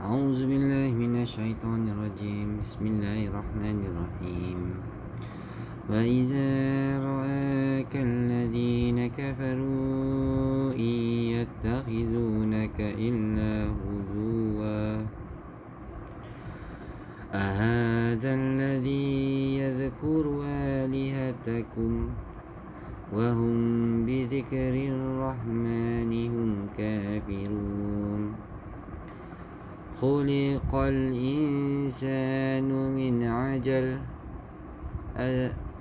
أعوذ بالله من الشيطان الرجيم. بسم الله الرحمن الرحيم. وإذا رآك الذين كفروا إن يتخذونك إلا هزوا أهذا الذي يذكر آلهتكم وهم بذكر الرحمن هم كافرون. خلق الإنسان من عجل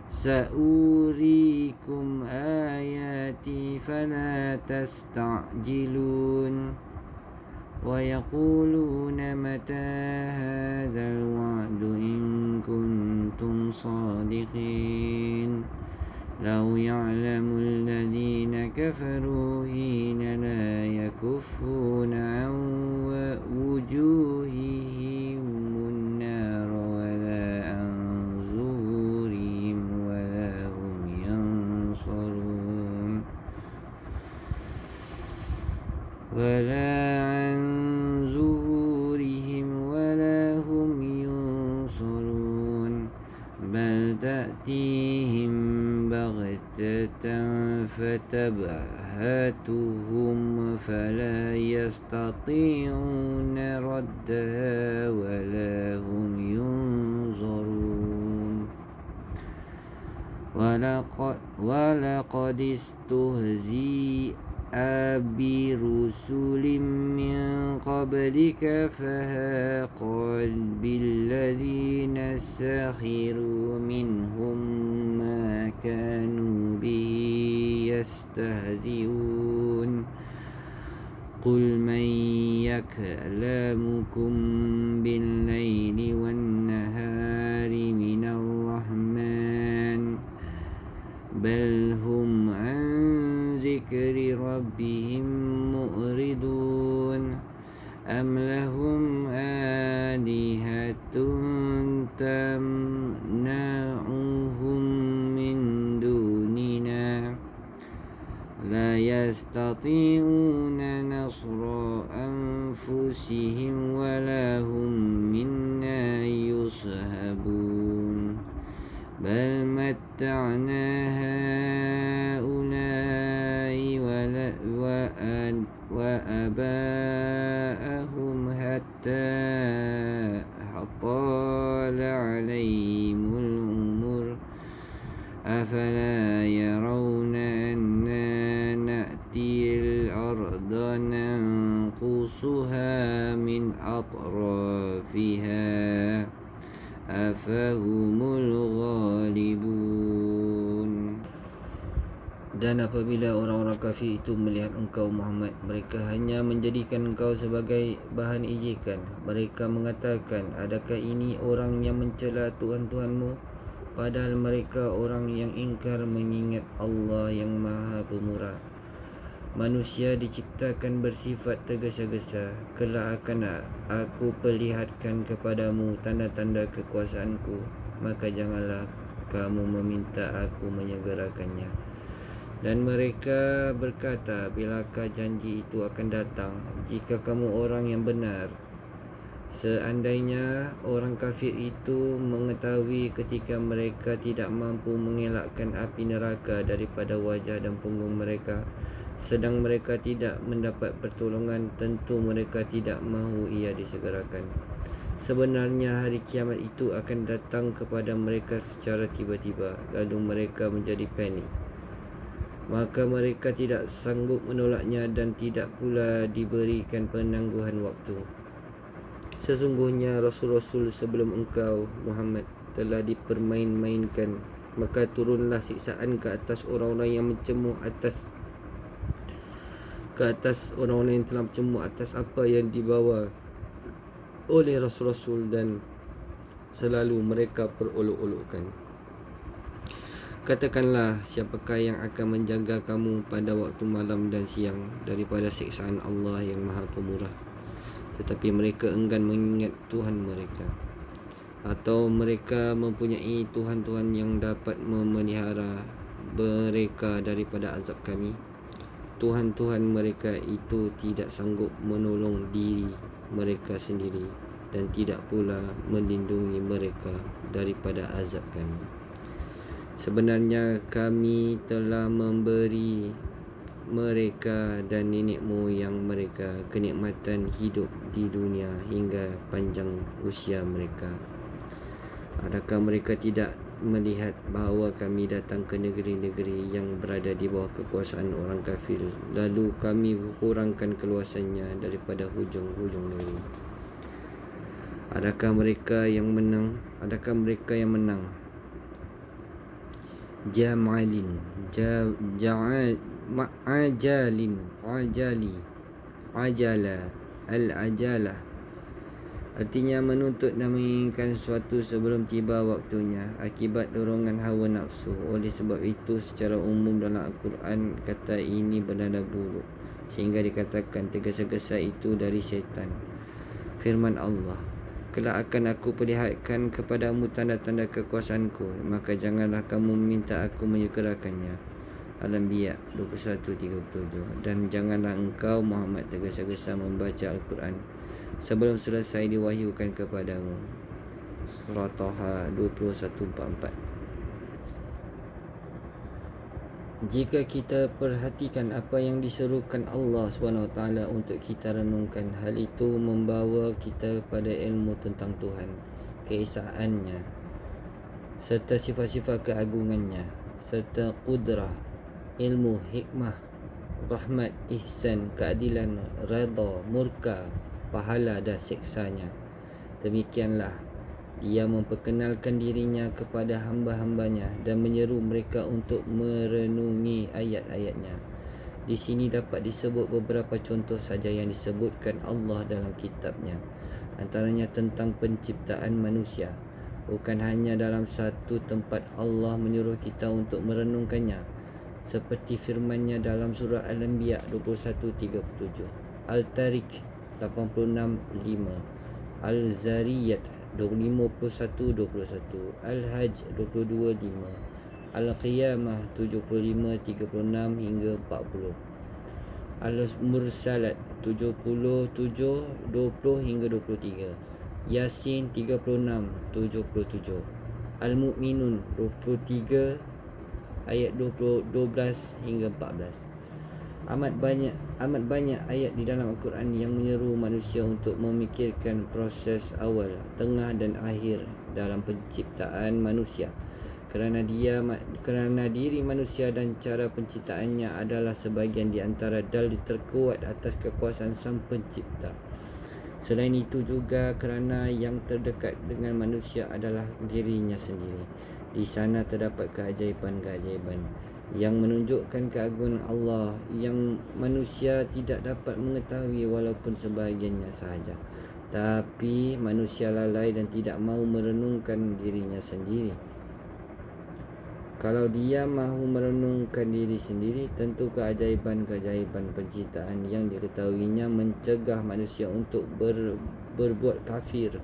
سأريكم آياتي فلا تستعجلون ويقولون متى هذا الوعد إن كنتم صادقين لو يعلم الذين كفروا حين لا يكفون عن وجوههم النار ولا عن ظهورهم ولا هم ينصرون بل تأتيهم بغتة فتبهتهم فلا يستطيعون ردها ولا هم ينظرون ولقد استهزئ برسل من قبلك فحاق بالذين سخروا منهم ما كانوا به يستهزئون قل من يكلمكم بالليل والنهار من الرحمن بل هم عن ذكر ربهم معرضون أم لهم آلهة تمنعهم من دوننا لا يستطيعون نصر أنفسهم ولا هم منا يصحبون بل متعنا هؤلاء وآباءهم حتى طال عليهم العمر أفلا يرون أنا نأتي الأرض ننقصها من أطرافها afahumul ghalibun. Dan apabila orang-orang kafir itu melihat engkau Muhammad, mereka hanya menjadikan engkau sebagai bahan ejekan. Mereka mengatakan, adakah ini orang yang mencela Tuhan-Tuhanmu? Padahal mereka orang yang ingkar mengingat Allah yang Maha Pemurah. Manusia diciptakan bersifat tergesa-gesa. Kelak akan aku perlihatkan kepadamu tanda-tanda kekuasaanku, maka janganlah kamu meminta aku menyegerakannya. Dan mereka berkata, bilakah janji itu akan datang? Jika kamu orang yang benar. Seandainya orang kafir itu mengetahui ketika mereka tidak mampu mengelakkan api neraka daripada wajah dan punggung mereka, sedang mereka tidak mendapat pertolongan, tentu mereka tidak mahu ia disegerakan. Sebenarnya hari kiamat itu akan datang kepada mereka secara tiba-tiba, lalu mereka menjadi panik. Maka mereka tidak sanggup menolaknya dan tidak pula diberikan penangguhan waktu. Sesungguhnya Rasul-Rasul sebelum engkau Muhammad telah dipermain-mainkan, maka turunlah siksaan ke atas orang-orang yang mencemooh atas orang-orang yang telah mencemooh atas apa yang dibawa oleh Rasul-Rasul dan selalu mereka perolok-olokkan. Katakanlah, siapakah yang akan menjaga kamu pada waktu malam dan siang daripada siksaan Allah yang Maha Pemurah? Tetapi mereka enggan mengingat Tuhan mereka. Atau mereka mempunyai Tuhan-Tuhan yang dapat memelihara mereka daripada azab kami. Tuhan-Tuhan mereka itu tidak sanggup menolong diri mereka sendiri dan tidak pula melindungi mereka daripada azab kami. Sebenarnya kami telah memberi mereka dan nenek moyang mereka kenikmatan hidup di dunia hingga panjang usia mereka. Adakah mereka tidak melihat bahawa kami datang ke negeri-negeri yang berada di bawah kekuasaan orang kafir, lalu kami kurangkan keluasannya daripada hujung-hujung negeri? Adakah mereka yang menang? Jamalin ajala al-ajalah, artinya menuntut dan menginginkan sesuatu sebelum tiba waktunya akibat dorongan hawa nafsu. Oleh sebab itu secara umum dalam Al-Quran kata ini bernada buruk, sehingga dikatakan tergesa-gesa itu dari syaitan. Firman Allah, kelak akan aku perlihatkan kepadamu tanda-tanda kekuasaanku, maka janganlah kamu meminta aku menyegerakannya. Al-Anbiya 21:37. Dan janganlah engkau Muhammad tergesa-gesa membaca Al-Quran sebelum selesai diwahyukan kepadamu. Surah Taha 21:44. Jika kita perhatikan apa yang diserukan Allah SWT untuk kita renungkan, hal itu membawa kita pada ilmu tentang Tuhan, keesaannya, serta sifat-sifat keagungannya, serta kudrah, ilmu, hikmah, rahmat, ihsan, keadilan, redha, murka, pahala dan siksanya. Demikianlah dia memperkenalkan dirinya kepada hamba-hambanya dan menyeru mereka untuk merenungi ayat-ayatnya. Di sini dapat disebut beberapa contoh saja yang disebutkan Allah dalam kitabnya. Antaranya tentang penciptaan manusia. Bukan hanya dalam satu tempat Allah menyuruh kita untuk merenungkannya, seperti firman-Nya dalam surah Al-Anbiya 21:37, Al-Tariq 86:5, Al-Zariyat 51:21, Al-Hajj 22:5, Al-Qiyamah 75:36 hingga 40, Al-Mursalat 77:20 hingga 23, Yasin 36:77, Al-Mu'minun 23 ayat 12 hingga 14. Amat banyak ayat di dalam Al-Quran yang menyeru manusia untuk memikirkan proses awal, tengah dan akhir dalam penciptaan manusia. Kerana diri manusia dan cara penciptaannya adalah sebahagian di antara dalil terkuat atas kekuasaan Sang Pencipta. Selain itu juga kerana yang terdekat dengan manusia adalah dirinya sendiri. Di sana terdapat keajaiban-keajaiban yang menunjukkan keagungan Allah yang manusia tidak dapat mengetahui walaupun sebahagiannya sahaja. Tapi manusia lalai dan tidak mahu merenungkan dirinya sendiri. Kalau dia mahu merenungkan diri sendiri, tentu keajaiban-keajaiban penciptaan yang diketahuinya mencegah manusia untuk berbuat kafir.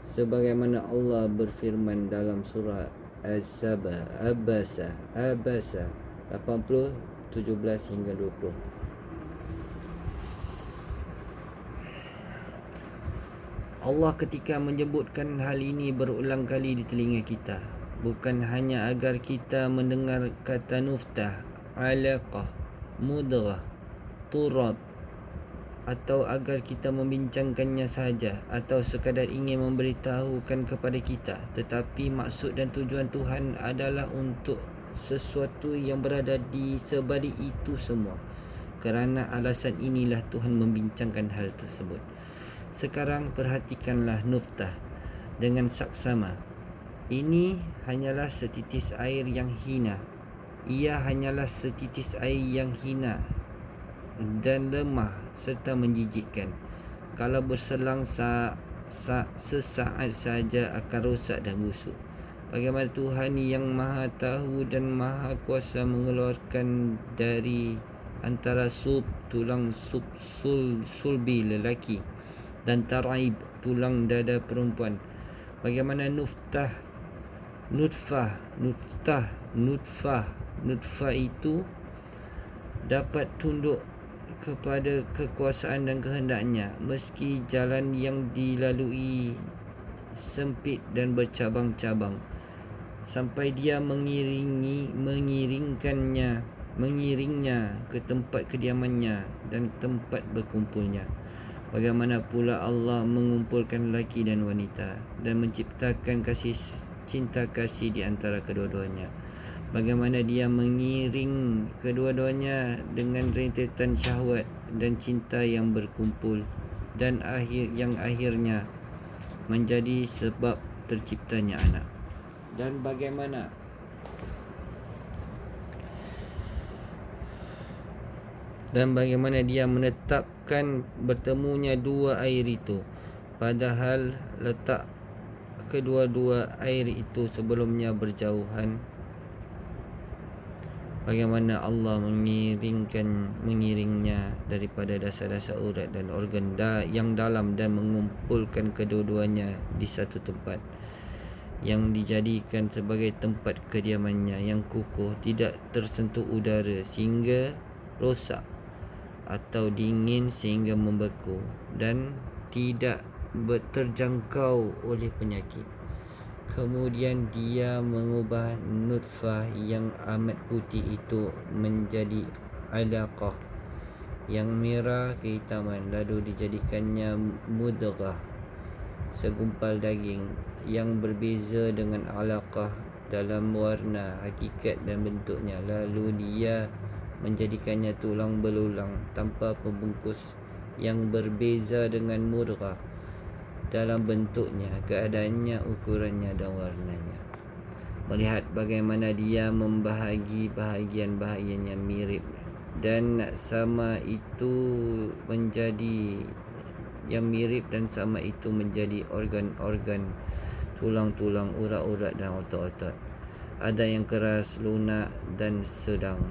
Sebagaimana Allah berfirman dalam surah As-Saba, Abasa 80:17 hingga 20. Allah ketika menyebutkan hal ini berulang kali di telinga kita, bukan hanya agar kita mendengar kata nuftah, alaqah, mudghah, turab, atau agar kita membincangkannya sahaja, atau sekadar ingin memberitahukan kepada kita, tetapi maksud dan tujuan Tuhan adalah untuk sesuatu yang berada di sebalik itu semua. Kerana alasan inilah Tuhan membincangkan hal tersebut. Sekarang perhatikanlah nuftah dengan saksama. Ini hanyalah setitis air yang hina. Ia hanyalah setitis air yang hina dan lemah serta menjijikkan. Kalau berselang sesaat saja akan rosak dan busuk. Bagaimana Tuhan yang maha tahu dan maha kuasa mengeluarkan dari antara tulang sulbi lelaki dan taraib, tulang dada perempuan. Bagaimana nutfah itu dapat tunduk kepada kekuasaan dan kehendaknya, meski jalan yang dilalui sempit dan bercabang-cabang, sampai dia mengiringnya ke tempat kediamannya dan tempat berkumpulnya. Bagaimana pula Allah mengumpulkan lelaki dan wanita dan menciptakan cinta kasih di antara kedua-duanya. Bagaimana dia mengiring kedua-duanya dengan rentetan syahwat dan cinta yang berkumpul dan akhirnya menjadi sebab terciptanya anak. Dan bagaimana dia menetapkan bertemunya dua air itu, padahal letak kedua-dua air itu sebelumnya berjauhan. Bagaimana Allah mengiringnya daripada dasar-dasar urat dan organ yang dalam dan mengumpulkan kedua-duanya di satu tempat yang dijadikan sebagai tempat kediamannya yang kukuh, tidak tersentuh udara sehingga rosak atau dingin sehingga membeku, dan tidak terjangkau oleh penyakit. Kemudian dia mengubah nutfah yang amat putih itu menjadi alaqah yang merah kehitaman, lalu dijadikannya mudghah, segumpal daging yang berbeza dengan alaqah dalam warna, hakikat dan bentuknya. Lalu dia menjadikannya tulang belulang tanpa pembungkus yang berbeza dengan mudghah dalam bentuknya, keadaannya, ukurannya dan warnanya. Melihat bagaimana dia membahagi bahagian-bahagiannya mirip dan sama itu menjadi organ-organ, tulang-tulang, urat-urat dan otot-otot. Ada yang keras, lunak dan sedang.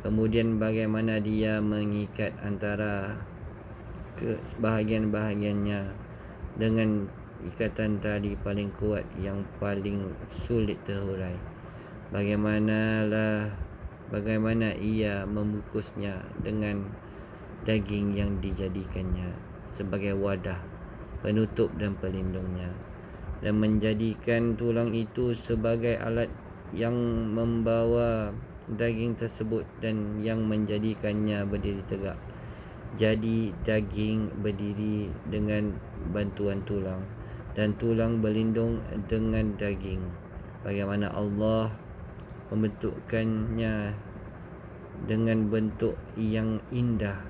Kemudian bagaimana dia mengikat antara bahagian-bahagiannya dengan ikatan tali paling kuat yang paling sulit terhurai. Bagaimana ia membungkusnya dengan daging yang dijadikannya sebagai wadah, penutup dan pelindungnya, dan menjadikan tulang itu sebagai alat yang membawa daging tersebut dan yang menjadikannya berdiri tegak. Jadi daging berdiri dengan bantuan tulang dan tulang berlindung dengan daging. Bagaimana Allah membentukkannya dengan bentuk yang indah,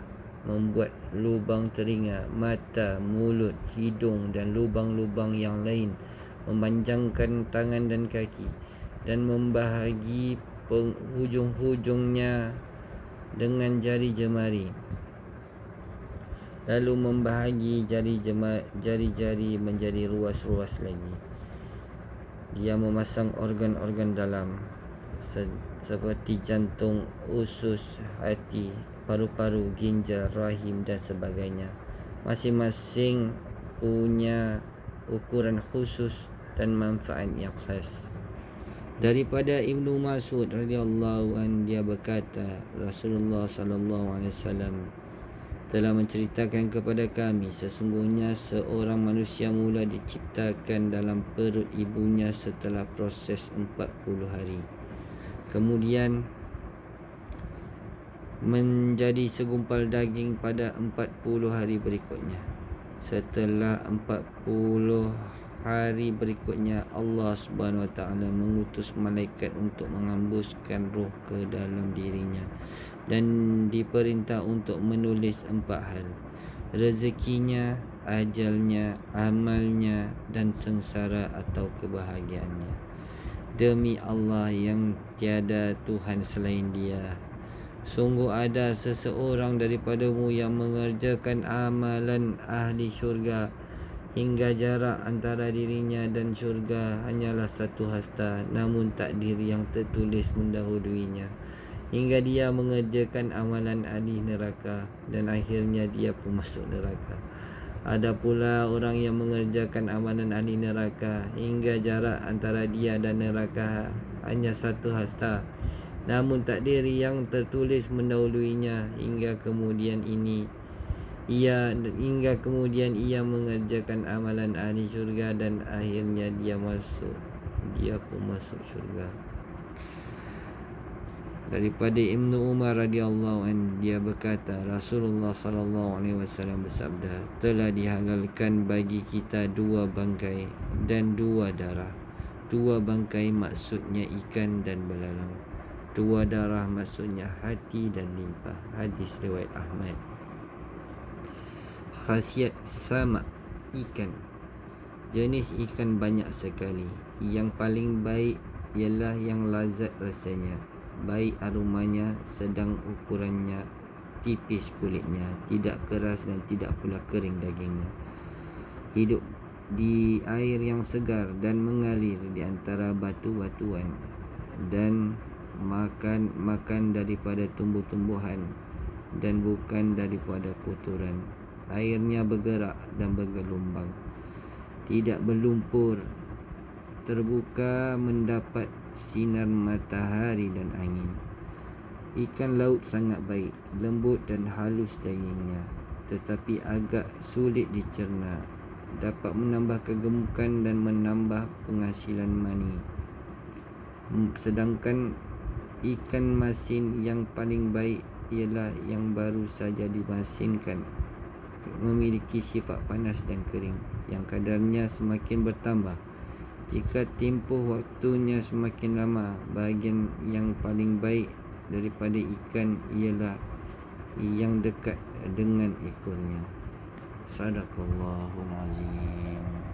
membuat lubang telinga, mata, mulut, hidung dan lubang-lubang yang lain, memanjangkan tangan dan kaki dan membahagi penghujung-hujungnya dengan jari jemari, lalu membahagi jari-jari menjadi ruas-ruas lagi. Dia memasang organ-organ dalam seperti jantung, usus, hati, paru-paru, ginjal, rahim dan sebagainya. Masing-masing punya ukuran khusus dan manfaat yang khas. Daripada Ibnu Mas'ud radhiyallahu anhu, dia berkata, Rasulullah sallallahu alaihi wasallam telah menceritakan kepada kami, sesungguhnya seorang manusia mula diciptakan dalam perut ibunya setelah proses 40 hari. Kemudian menjadi segumpal daging pada 40 hari berikutnya. Setelah 40 hari berikutnya, Allah Subhanahu Wa Taala mengutus malaikat untuk menghembuskan roh ke dalam dirinya dan diperintah untuk menulis 4 hal: rezekinya, ajalnya, amalnya dan sengsara atau kebahagiaannya. Demi Allah yang tiada Tuhan selain Dia, sungguh ada seseorang daripadamu yang mengerjakan amalan ahli syurga hingga jarak antara dirinya dan syurga hanyalah 1 hasta, namun takdir yang tertulis mendahuluinya hingga dia mengerjakan amalan ahli neraka dan akhirnya dia pun masuk neraka. Ada pula orang yang mengerjakan amalan ahli neraka hingga jarak antara dia dan neraka hanya 1 hasta, namun takdir yang tertulis mendahuluinya hingga kemudian ia mengerjakan amalan ahli syurga dan akhirnya dia pun masuk syurga. Daripada Ibnu Umar radhiyallahu anhu, dia berkata, Rasulullah sallallahu alaihi wasallam bersabda, telah dihalalkan bagi kita 2 bangkai dan 2 darah. 2 bangkai maksudnya ikan dan belalang. 2 darah maksudnya hati dan limpa. Hadis riwayat Ahmad. Khasiat sama ikan. Jenis ikan banyak sekali. Yang paling baik ialah yang lazat rasanya, baik aromanya, sedang ukurannya, tipis kulitnya, tidak keras dan tidak pula kering dagingnya. Hidup di air yang segar dan mengalir di antara batu-batuan, dan makan daripada tumbuh-tumbuhan dan bukan daripada kotoran. Airnya bergerak dan bergelombang, tidak berlumpur, terbuka mendapat sinar matahari dan angin. Ikan laut sangat baik, lembut dan halus dagingnya, tetapi agak sulit dicerna. Dapat menambah kegemukan dan menambah penghasilan mani. Sedangkan ikan masin yang paling baik ialah yang baru saja dimasinkan, memiliki sifat panas dan kering, yang kadarnya semakin bertambah jika tempoh waktunya semakin lama. Bahagian yang paling baik daripada ikan ialah yang dekat dengan ekornya. Sadaqallahul azim.